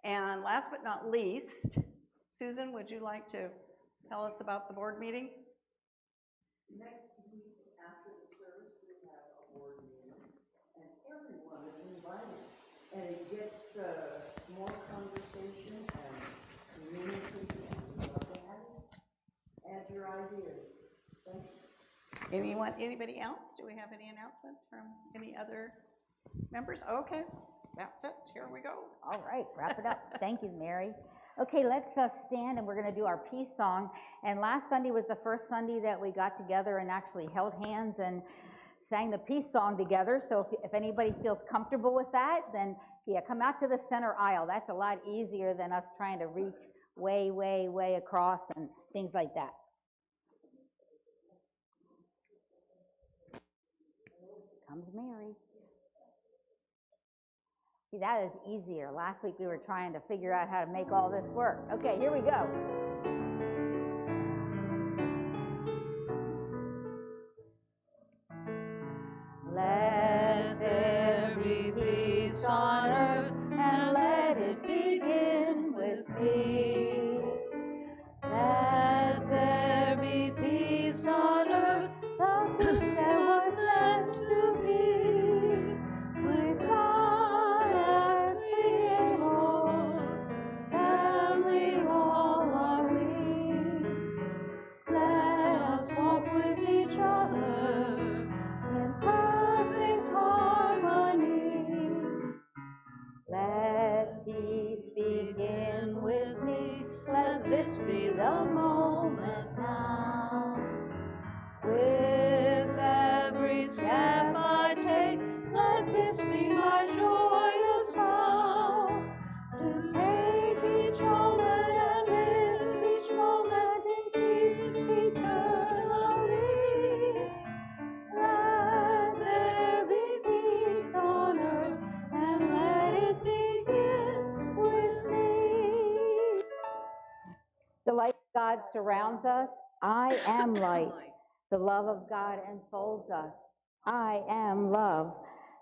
And last but not least, Susan, would you like to tell us about the board meeting? Next week after the service, we have a board meeting, and everyone is invited. And it gets more conversation and communication. Add your ideas. Thank you. Anybody else? Do we have any announcements from any other members? Okay, that's it. Here we go. All right, wrap it up. Thank you, Mary. Okay, let's stand, and we're going to do our peace song. And last Sunday was the first Sunday that we got together and actually held hands and sang the peace song together. So if anybody feels comfortable with that, then yeah, come out to the center aisle. That's a lot easier than us trying to reach way, way, way across and things like that. Comes Mary. See, that is easier. Last week we were trying to figure out how to make all this work. Okay, here we go. Let there be peace on earth, and let it begin with me. Let there be peace on earth, the peace that was meant to be, with God as Creator, family all are we. Let us walk with each other in perfect harmony. Let peace begin with me. Let this be the moment now. With every step I take, let this be my joyous vow. To take each moment and live each moment in peace eternally. Let there be peace on earth, and let it begin with me. The light of God surrounds us. I am light. The love of God enfolds us. I am love.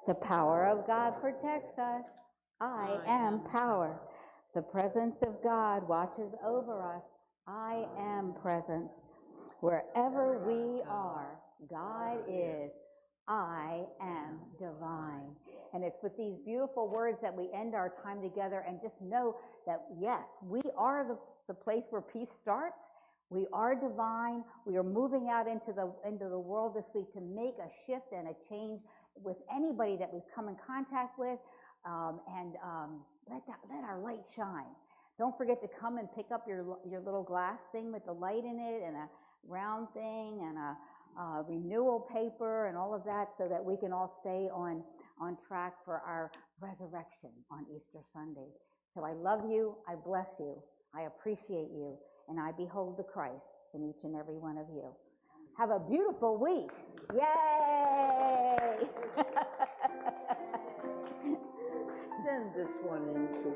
The power of God protects us. I am power. The presence of God watches over us. I am presence. Wherever we are, God is. I am divine. And it's with these beautiful words that we end our time together, and just know that, yes, we are the place where peace starts. We are divine. We are moving out into the world this week to make a shift and a change with anybody that we've come in contact with, and let our light shine. Don't forget to come and pick up your little glass thing with the light in it, and a round thing, and a renewal paper, and all of that, so that we can all stay on track for our resurrection on Easter Sunday. So I love you. I bless you. I appreciate you. And I behold the Christ in each and every one of you. Have a beautiful week. Yay! Send this one in to